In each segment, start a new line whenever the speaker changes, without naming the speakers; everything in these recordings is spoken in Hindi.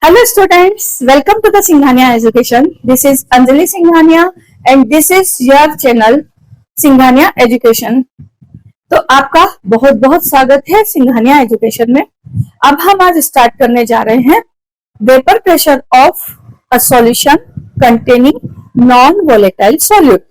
Hello students, welcome to the Singhania Education. This is Anjali Singhania and this is your channel Singhania Education. तो आपका बहुत बहुत स्वागत है सिंघानिया एजुकेशन में। अब हम आज स्टार्ट करने जा रहे हैं vapour pressure of a solution containing non volatile solute.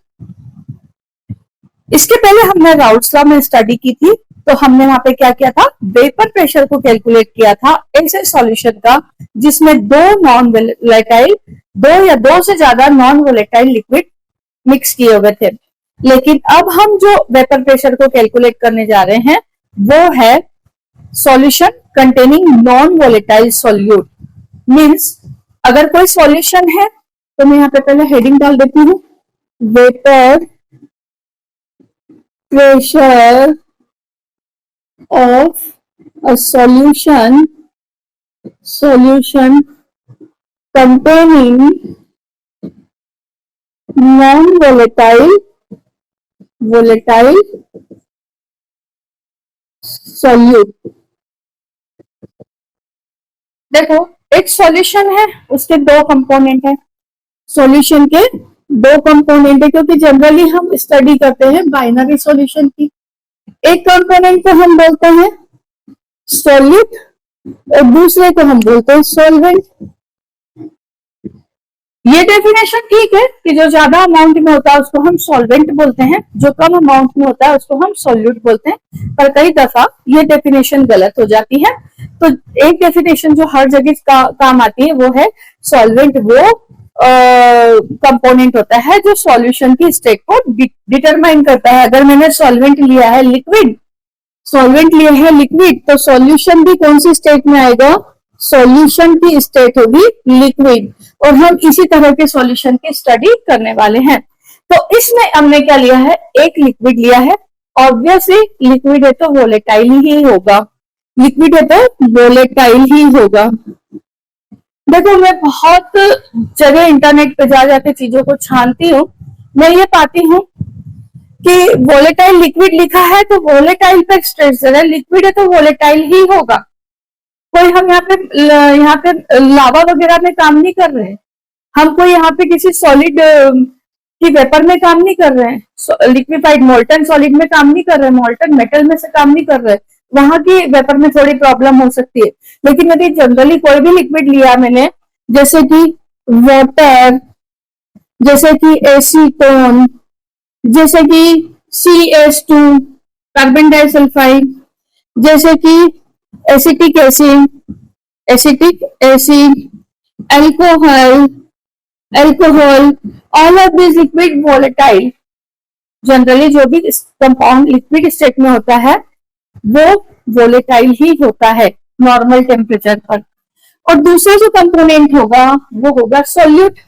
इसके पहले हमने राउल्ट्स लॉ में स्टडी की थी, तो हमने वहां पे क्या किया था, वेपर प्रेशर को कैलकुलेट किया था ऐसे सॉल्यूशन का जिसमें दो नॉन वोलेटाइल, दो या दो से ज्यादा नॉन वोलेटाइल लिक्विड मिक्स किए हुए थे। लेकिन अब हम जो वेपर प्रेशर को कैलकुलेट करने जा रहे हैं वो है solution containing non volatile solute. Means अगर कोई सॉल्यूशन है तो मैं यहाँ पे पहले हेडिंग डाल देती हूँ, vapour pressure of a solution containing non-volatile solute। देखो एक सॉल्यूशन है, उसके दो कंपोनेंट है। सॉल्यूशन के दो कंपोनेंट है क्योंकि जनरली हम स्टडी करते हैं बाइनरी सॉल्यूशन की। एक कंपोनेंट को हम बोलते हैं सॉल्यूट और दूसरे को हम बोलते हैं सॉल्वेंट। ये डेफिनेशन ठीक है कि जो ज्यादा अमाउंट में होता है उसको हम सॉल्वेंट बोलते हैं, जो कम अमाउंट में होता है उसको हम सॉल्यूट बोलते हैं, पर कई दफा ये डेफिनेशन गलत हो जाती है। तो एक डेफिनेशन जो हर जगह काम आती है वो है सॉल्वेंट। वो कंपोनेंट होता है जो सॉल्यूशन की स्टेट को डिटरमाइन करता है। अगर मैंने सॉल्वेंट लिया है लिक्विड, तो सॉल्यूशन भी कौन सी स्टेट में आएगा, सॉल्यूशन की स्टेट होगी लिक्विड। और हम इसी तरह के सॉल्यूशन की स्टडी करने वाले हैं। तो इसमें हमने क्या लिया है, एक लिक्विड लिया है। ऑब्वियसली लिक्विड है तो वोलेटाइल ही होगा, देखो मैं बहुत जगह इंटरनेट पे जा जाके चीजों को छानती हूँ, मैं ये पाती हूँ कि वोलेटाइल लिक्विड लिखा है तो वोलेटाइल पे स्ट्रेस है, लिक्विड है तो वोलेटाइल ही होगा। कोई हम यहाँ पे लावा वगैरह में काम नहीं कर रहे हैं, हम कोई यहाँ पे किसी सॉलिड की वेपर में काम नहीं कर रहे हैं, लिक्विफाइड मोल्टन सॉलिड में काम नहीं कर रहे हैं, मोल्टन मेटल में से काम नहीं कर रहे हैं। वहां की वेपर में थोड़ी प्रॉब्लम हो सकती है, लेकिन यदि जनरली कोई भी लिक्विड लिया मैंने, जैसे कि वाटर, जैसे कि एसीटोन, जैसे कि CH2 कार्बन डाइसल्फाइड, जैसे कि acetic acid, alcohol, all of this liquid volatile. Generally जो भी कंपाउंड लिक्विड स्टेट में होता है वो वोलेटाइल ही होता है नॉर्मल टेम्परेचर पर। और दूसरा जो कंपोनेंट होगा वो होगा सॉल्यूट।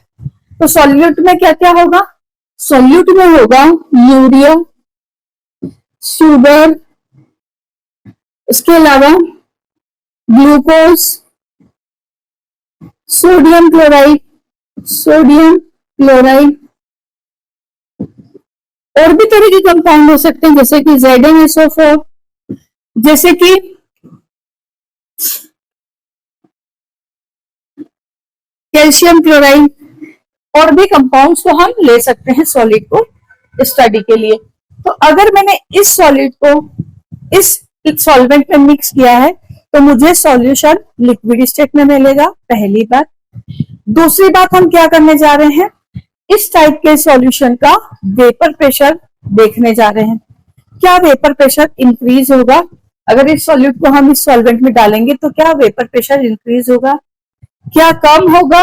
तो सॉल्यूट में क्या क्या होगा, सॉल्यूट में होगा यूरिया, शुगर, इसके अलावा ग्लूकोज, सोडियम क्लोराइड, और भी तरह के कंपाउंड हो सकते हैं जैसे कि ZnSO4, जैसे कि कैल्शियम क्लोराइड, और भी कंपाउंड्स को हम ले सकते हैं सॉलिड को स्टडी के लिए। तो अगर मैंने इस सॉलिड को इस सॉल्वेंट में मिक्स किया है तो मुझे सॉल्यूशन लिक्विड स्टेट में मिलेगा, पहली बात। दूसरी बात, हम क्या करने जा रहे हैं, इस टाइप के सॉल्यूशन का वेपर प्रेशर देखने जा रहे हैं। क्या वेपर प्रेशर इंक्रीज होगा अगर इस सॉल्यूट को हम इस सॉल्वेंट में डालेंगे, तो क्या वेपर प्रेशर इंक्रीज होगा, क्या कम होगा,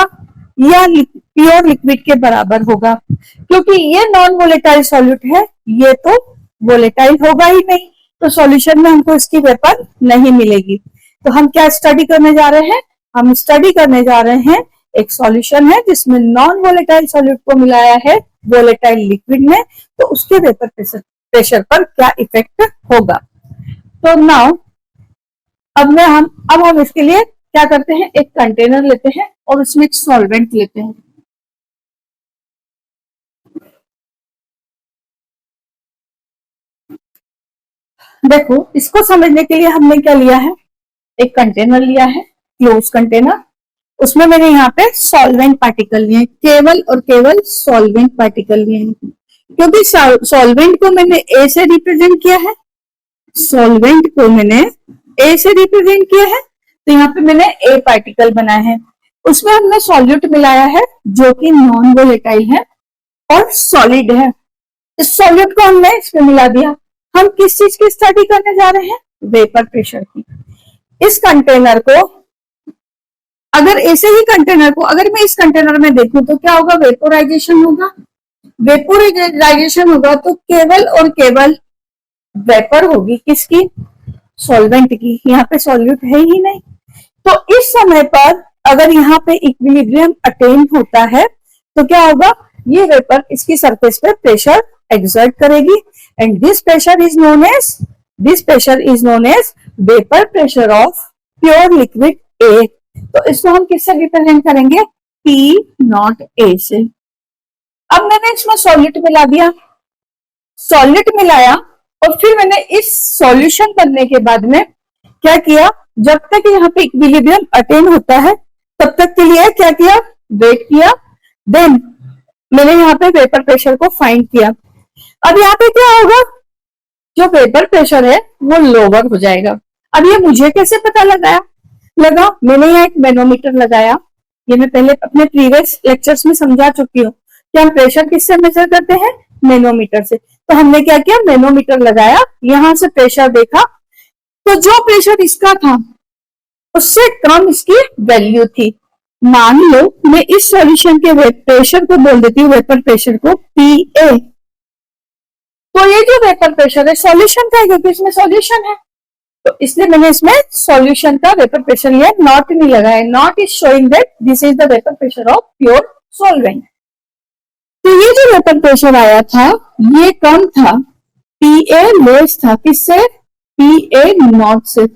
या प्योर लिक्विड के बराबर होगा। क्योंकि ये नॉन वोलेटाइल सॉल्यूट है, ये तो वोलेटाइल होगा ही नहीं, तो सॉल्यूशन में हमको इसकी वेपर नहीं मिलेगी। तो हम क्या स्टडी करने जा रहे हैं, हम स्टडी करने जा रहे हैं एक सॉल्यूशन है जिसमें नॉन वोलेटाइल सॉल्यूट को मिलाया है वोलेटाइल लिक्विड में, तो उसके वेपर प्रेशर पर क्या इफेक्ट होगा। तो नाउ अब हम इसके लिए क्या करते हैं, एक कंटेनर लेते हैं और उसमें एक सॉल्वेंट लेते हैं। देखो इसको समझने के लिए हमने क्या लिया है, एक कंटेनर लिया है, क्लोज कंटेनर, उसमें मैंने यहाँ पे सॉल्वेंट पार्टिकल लिए, केवल और केवल सॉल्वेंट पार्टिकल लिए हैं, क्योंकि सॉल्वेंट को मैंने ए से रिप्रेजेंट किया है, सॉल्वेंट को मैंने ए से रिप्रेजेंट किया है, तो यहाँ पे मैंने ए पार्टिकल बनाए हैं। उसमें हमने सॉल्यूट मिलाया है जो कि नॉन वोलेटाइल है और सॉलिड है। इस सॉल्यूट को हमने इसमें मिला दिया। हम किस चीज की स्टडी करने जा रहे हैं? वेपर प्रेशर की। इस कंटेनर को अगर ऐसे ही कंटेनर को अगर मैं इस कंटेनर में देखूं तो क्या होगा? वेपोराइजेशन होगा। वेपोराइजेशन होगा तो केवल और केवल वेपर होगी, किसकी? सॉल्वेंट की। यहाँ पे सॉल्यूट है ही नहीं। तो इस समय पर अगर यहाँ पे इक्विलिब्रियम अटेन होता है तो क्या होगा? ये वेपर इसकी सरफेस पे प्रेशर एक्सर्ट करेगी and this pressure is known as vapour pressure of pure liquid A. तो इसको हम किससे रिप्रेजेंट करेंगे? P नॉट ए से। अब मैंने इसमें सॉल्यूट मिला दिया, सॉल्यूट मिलाया और फिर मैंने इस सॉल्यूशन बनने के बाद में क्या किया? जब तक यहाँ पे इक्विलिब्रियम अटेन होता है तब तक के लिए क्या किया? वेट किया। देन मैंने यहाँ पे वेपर प्रेशर को फाइंड किया। अब यहाँ पे क्या होगा? जो वेपर प्रेशर है वो लोअर हो जाएगा। अब ये मुझे कैसे पता लगा? मैंने यहाँ एक मैनोमीटर लगाया। ये मैं पहले अपने प्रीवियस लेक्चर्स में समझा चुकी हूँ कि हम प्रेशर किससे मेजर करते हैं? मैनोमीटर से। तो हमने क्या किया? मैनोमीटर लगाया, यहां से प्रेशर देखा तो जो प्रेशर इसका था उससे कम इसकी वैल्यू थी। मान लो मैं इस सॉल्यूशन के प्रेशर को बोल देती हूँ, वेपर प्रेशर को PA। तो ये जो वेपर प्रेशर है सॉल्यूशन का है क्योंकि इसमें सॉल्यूशन है, तो इसलिए मैंने इसमें सॉल्यूशन का वेपर प्रेशर लिया, नॉट नहीं लगाया। Not is showing that this is the vapour pressure of pure solvent. तो ये जो वेपर प्रेशर आया था ये कम था, PA लेस था। किससे? PA नॉट से।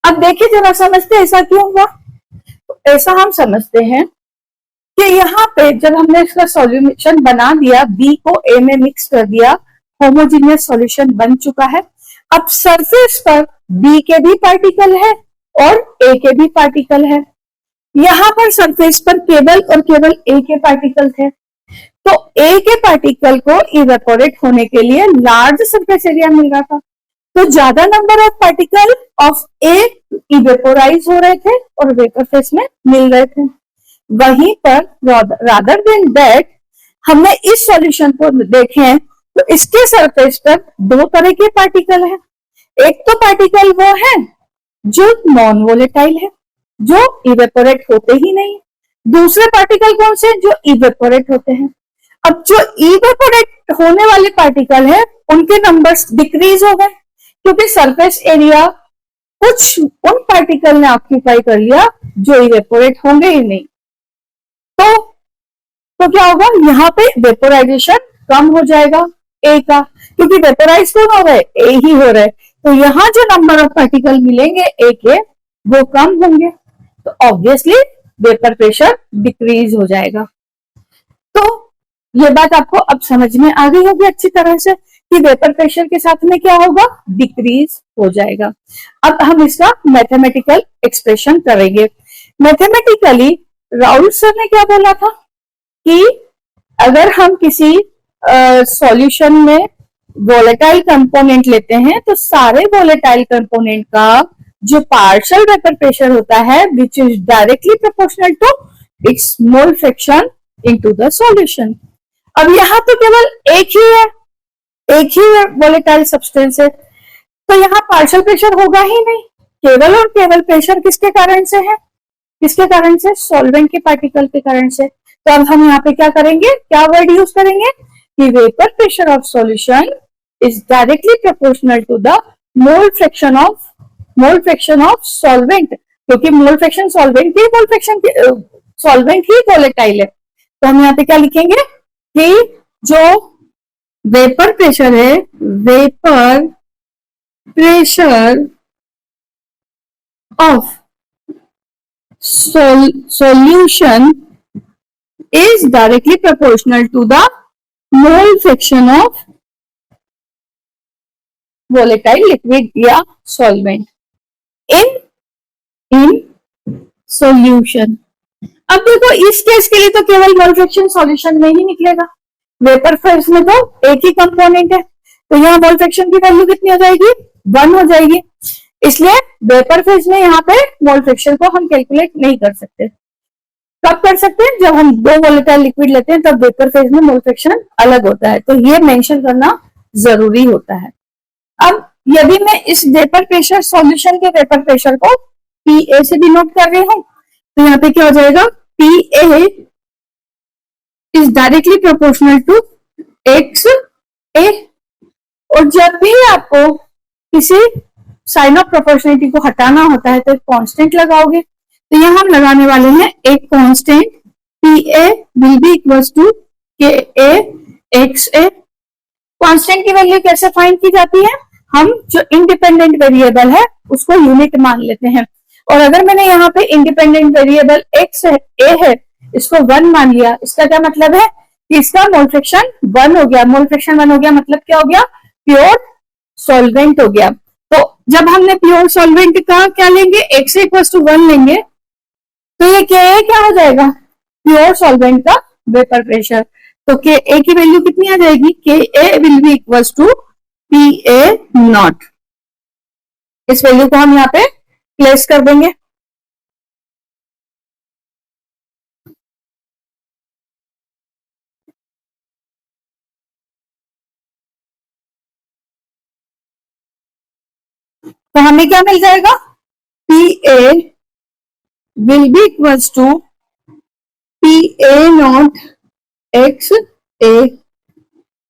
अब देखिए जरा समझते ऐसा क्यों हुआ? तो ऐसा हम समझते हैं कि यहाँ पे जब हमने इसका सॉल्यूशन बना दिया, B को A में मिक्स कर दिया, होमोजीनियस सॉल्यूशन बन चुका है। अब सरफेस पर B के भी पार्टिकल है और A के भी पार्टिकल है। यहाँ पर सरफेस पर केवल और केवल A के पार्टिकल थे, तो A के पार्टिकल को इवेपोरेट होने के लिए लार्ज सरफेस एरिया मिल रहा था, तो ज्यादा number of particle of A इवेपोराइज हो रहे थे और वेपर फेस में मिल रहे थे। वहीं पर रादर देन दैट हमने इस सॉल्यूशन को देखें तो इसके सरफेस पर दो तरह के पार्टिकल हैं। एक तो पार्टिकल वो है जो नॉन वोलेटाइल है, जो इवेपोरेट होते ही नहीं। दूसरे पार्टिकल कौन से? जो इवेपोरेट होते हैं। अब जो इवेपोरेट होने वाले पार्टिकल है उनके नंबर्स डिक्रीज हो गए क्योंकि सरफेस एरिया कुछ उन पार्टिकल ने ऑक्यूपाई कर लिया जो इवेपोरेट होंगे ही नहीं। तो क्या होगा? यहाँ पे वेपोराइजेशन कम हो जाएगा ए का, क्योंकि वेपोराइज कौन हो रहे? ए ही हो रहे। तो यहाँ जो नंबर ऑफ पार्टिकल मिलेंगे ए के वो कम होंगे, तो ऑब्वियसली वेपर प्रेशर डिक्रीज हो जाएगा। तो ये बात आपको अब समझ में आ गई होगी अच्छी तरह से कि वेपर प्रेशर के साथ में क्या होगा? डिक्रीज हो जाएगा। अब हम इसका मैथमेटिकल एक्सप्रेशन करेंगे। मैथमेटिकली राउल सर ने क्या बोला था कि अगर हम किसी सॉल्यूशन में वोलेटाइल कंपोनेंट लेते हैं तो सारे वोलेटाइल कंपोनेंट का जो पार्शियल वेपर प्रेशर होता है which is directly proportional to its mole fraction into the solution. अब यहाँ तो केवल एक ही वोलेटाइल सब्सटेंस है, तो यहाँ पार्शियल प्रेशर होगा ही नहीं। केवल और केवल प्रेशर किसके कारण से है? किसके कारण से? सॉल्वेंट के पार्टिकल के कारण से। तो अब हम यहाँ पे क्या करेंगे? क्या वर्ड यूज करेंगे कि vapour pressure of solution is directly proportional to the mole fraction of solvent, क्योंकि मोल फ्रैक्शन सॉल्वेंट ही वोलेटाइल है। तो हम यहाँ पे क्या लिखेंगे कि जो वेपर प्रेशर है, vapour pressure of solution is directly proportional to the mole fraction of volatile liquid या solvent in सॉल्यूशन। अब देखो इस केस के लिए तो केवल मोल फ्रैक्शन सॉल्यूशन में ही निकलेगा, वेपर फेज में तो एक ही कंपोनेंट है, तो यहाँ मोल फ्रैक्शन की वैल्यू कितनी हो जाएगी, 1 हो जाएगी। इसलिए वेपर फेज में यहाँ पे मोल फ्रैक्शन को हम कैलकुलेट नहीं कर सकते। कब कर सकते हैं, जब हम दो वोलेटाइल लिक्विड लेते हैं तब वेपर फेज में मोल फ्रैक्शन अलग होता है, तो ये मेंशन करना जरूरी होता है। अब यदि मैं इस वेपर प्रेशर सॉल्यूशन के वेपर प्रेशर को PA से डिनोट कर रही हूं, तो यहाँ पे क्या हो जाएगा, PA is directly proportional to XA। और जब भी आपको किसी साइन ऑफ प्रोपोर्शनलिटी को हटाना होता है तो एक कांस्टेंट लगाओगे, तो यहाँ हम लगाने वाले हैं एक constant, PA will be equal to KA XA। Constant की वैल्यू कैसे फाइंड की जाती है, हम जो इंडिपेंडेंट वेरिएबल है उसको यूनिट मान लेते हैं, और अगर मैंने यहाँ पे इंडिपेंडेंट वेरिएबल X है, A है, इसको 1 मान लिया, इसका क्या मतलब है कि इसका मोल फ्रैक्शन 1 हो गया। मोल फ्रैक्शन 1 हो गया मतलब क्या हो गया, प्योर सॉल्वेंट हो गया। तो जब हमने प्योर सॉल्वेंट का क्या लेंगे, X इक्वल टू 1 लेंगे, तो ये क्या हो जाएगा, प्योर सॉल्वेंट का वेपर प्रेशर। तो KA की वैल्यू कितनी आ जाएगी, KA will be equal to PA naught. इस वैल्यू को हम यहाँ पे प्लेस कर देंगे। तो हमें क्या मिल जाएगा, PA will be equal to PA naught XA।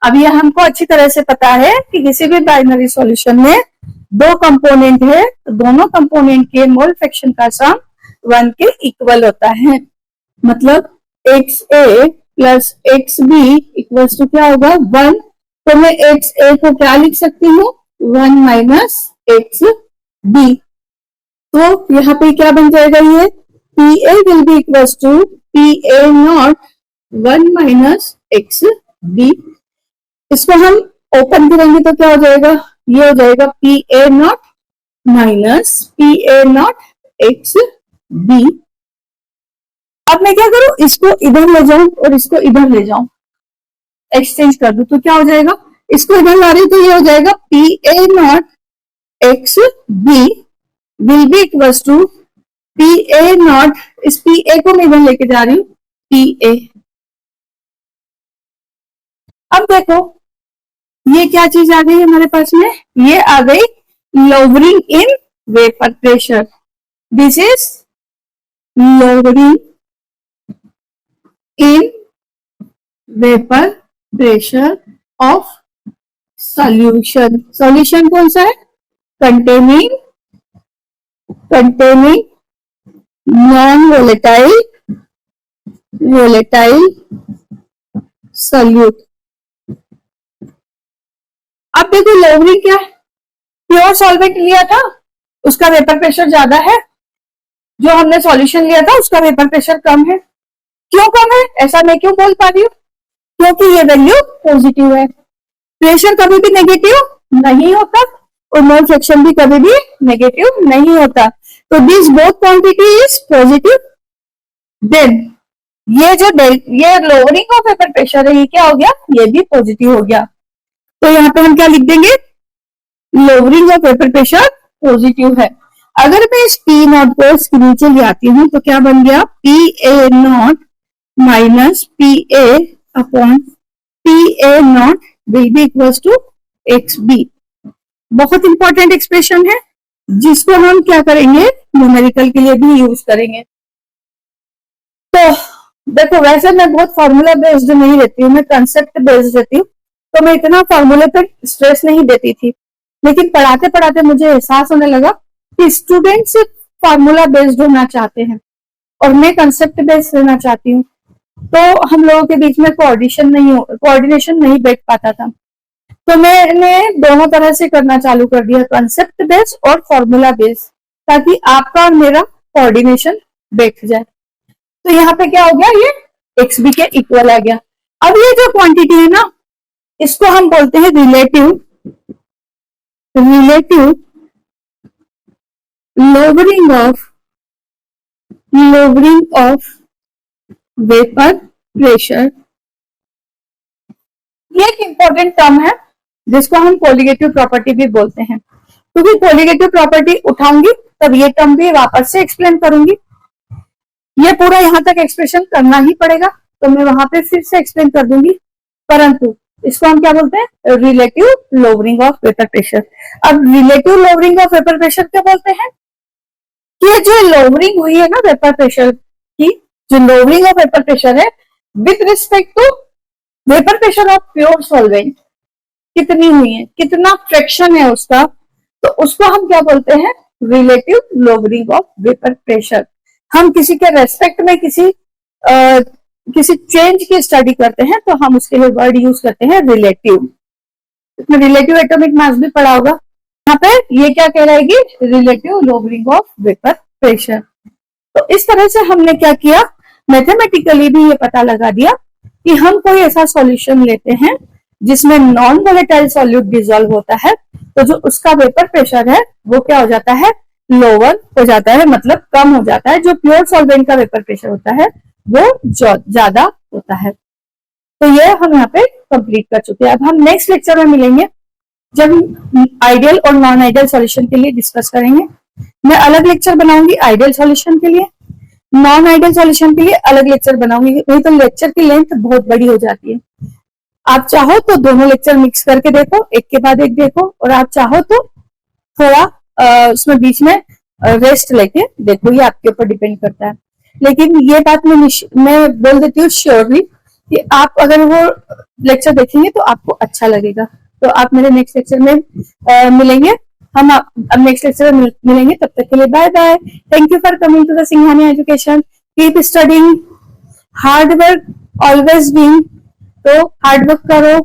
अब यह हमको अच्छी तरह से पता है कि किसी भी बाइनरी सॉल्यूशन में दो कंपोनेंट है, तो दोनों कंपोनेंट के मोल फ्रैक्शन का सम 1 के इक्वल होता है। मतलब XA plus XB equal to क्या होगा, 1। तो मैं XA को क्या लिख सकती हूँ, 1 माइनस XB। तो यहाँ पे क्या बन जाएगा, ये PA will be equal to PA naught 1 minus XB। इसको हम ओपन करेंगे तो क्या हो जाएगा, ये हो जाएगा PA naught minus PA naught XB। अब मैं क्या करूं, इसको इधर ले जाऊं और इसको इधर ले जाऊं, एक्सचेंज कर दूं, तो क्या हो जाएगा, इसको इधर ला रही तो ये हो जाएगा PA naught XB will be equal to PA naught, इस PA को मैं इधर लेके जा रही हूं, PA। अब देखो ये क्या चीज आ गई हमारे पास में, ये आ गई lowering in vapour pressure. This is lowering in vapour pressure of solution. Solution कौन सा है, कंटेनिंग नॉन वोलेटाइल सॉल्यूट। अब देखो लोवरिंग क्या है, प्योर सॉल्वेंट लिया था उसका वेपर प्रेशर ज्यादा है, जो हमने सॉल्यूशन लिया था उसका वेपर प्रेशर कम है। क्यों कम है, ऐसा मैं क्यों बोल पा रही हूँ, क्योंकि ये वैल्यू पॉजिटिव है। प्रेशर कभी भी नेगेटिव नहीं होता और मोल फ्रैक्शन भी कभी भी नेगेटिव नहीं होता, तो this both quantity is positive. Then ये जो ये लोअरिंग ऑफ वेपर प्रेशर है, ये क्या हो गया, ये भी पॉजिटिव हो गया। तो यहाँ पे हम क्या लिख देंगे, lowering of vapour pressure positive है। अगर मैं इस P नॉट को इसके नीचे ले आती हूँ तो क्या बन गया, PA naught minus PA upon PA naught will be equal to XB। बहुत इंपॉर्टेंट एक्सप्रेशन है जिसको हम क्या करेंगे, न्यूमेरिकल के लिए भी यूज करेंगे। तो देखो वैसे मैं बहुत फॉर्मूला बेस्ड नहीं रहती हूँ, मैं कंसेप्ट बेस्ड रहती हूँ, तो मैं इतना फॉर्मूले पर स्ट्रेस नहीं देती थी, लेकिन पढ़ाते पढ़ाते मुझे एहसास होने लगा कि स्टूडेंट्स फॉर्मूला बेस्ड होना चाहते हैं और मैं कंसेप्ट बेस्ड रहना चाहती हूँ, तो हम लोगों के बीच में कोऑर्डिनेशन नहीं बैठ पाता था। तो मैंने दोनों तरह से करना चालू कर दिया, कंसेप्ट बेस्ड और फॉर्मूला बेस्ड, ताकि आपका और मेरा कोऑर्डिनेशन बैठ जाए। तो यहाँ पे क्या हो गया, ये XB के इक्वल आ गया। अब ये जो क्वांटिटी है ना, इसको हम बोलते हैं relative lowering of lowering of vapor pressure। ये एक इंपॉर्टेंट टर्म है जिसको हम कोलिगेटिव प्रॉपर्टी भी बोलते हैं, क्योंकि कोलिगेटिव प्रॉपर्टी उठाऊंगी तब ये टर्म भी वापस से एक्सप्लेन करूंगी। ये पूरा यहां तक एक्सप्रेशन करना ही पड़ेगा, तो मैं वहां पे फिर से एक्सप्लेन कर दूंगी, परंतु इसको हम क्या बोलते हैं, relative lowering of vapour pressure. अब relative lowering of vapour pressure क्या बोलते हैं कि जो लोअरिंग हुई है ना वेपर प्रेशर की, जो लोअरिंग ऑफ वेपर प्रेशर है with respect to vapour pressure of pure solvent कितनी हुई है, कितना फ्रैक्शन है उसका, तो उसको हम क्या बोलते हैं, relative lowering of vapour pressure. हम किसी के रेस्पेक्ट में किसी चेंज की स्टडी करते हैं तो हम उसके लिए वर्ड यूज करते हैं रिलेटिव। इसमें रिलेटिव एटॉमिक मास भी पढ़ा होगा, यहाँ पे ये क्या कहलाएगी, relative lowering of vapour pressure. तो इस तरह से हमने क्या किया, मैथमेटिकली भी ये पता लगा दिया कि हम कोई ऐसा सॉल्यूशन लेते हैं जिसमें नॉन वोलेटाइल सॉल्यूट डिसॉल्व होता है, तो जो उसका वेपर प्रेशर है वो क्या हो जाता है, लोअर हो जाता है, मतलब कम हो जाता है। जो प्योर सॉल्वेंट का वेपर प्रेशर होता है वो ज्यादा होता है। तो ये हम यहाँ पे कंप्लीट कर चुके हैं। अब हम नेक्स्ट लेक्चर में मिलेंगे जब आइडियल और नॉन आइडियल सॉल्यूशन के लिए डिस्कस करेंगे। मैं अलग लेक्चर बनाऊंगी आइडियल सॉल्यूशन के लिए, नॉन आइडियल सॉल्यूशन के लिए अलग लेक्चर बनाऊंगी, नहीं तो लेक्चर की लेंथ बहुत बड़ी हो जाती है। आप चाहो तो दोनों लेक्चर मिक्स करके देखो, एक के बाद एक देखो, और आप चाहो तो थोड़ा उसमें बीच में रेस्ट लेके देखो, ये आपके ऊपर डिपेंड करता है। लेकिन ये बात मैं बोल देती हूँ श्योरली कि आप अगर वो लेक्चर देखेंगे तो आपको अच्छा लगेगा। तो आप मेरे नेक्स्ट लेक्चर में मिलेंगे, हम अब नेक्स्ट लेक्चर में मिलेंगे। तब तक के लिए bye bye. Thank you for coming to the Singhania education. Keep studying, hard work always being. तो हार्ड वर्क करो,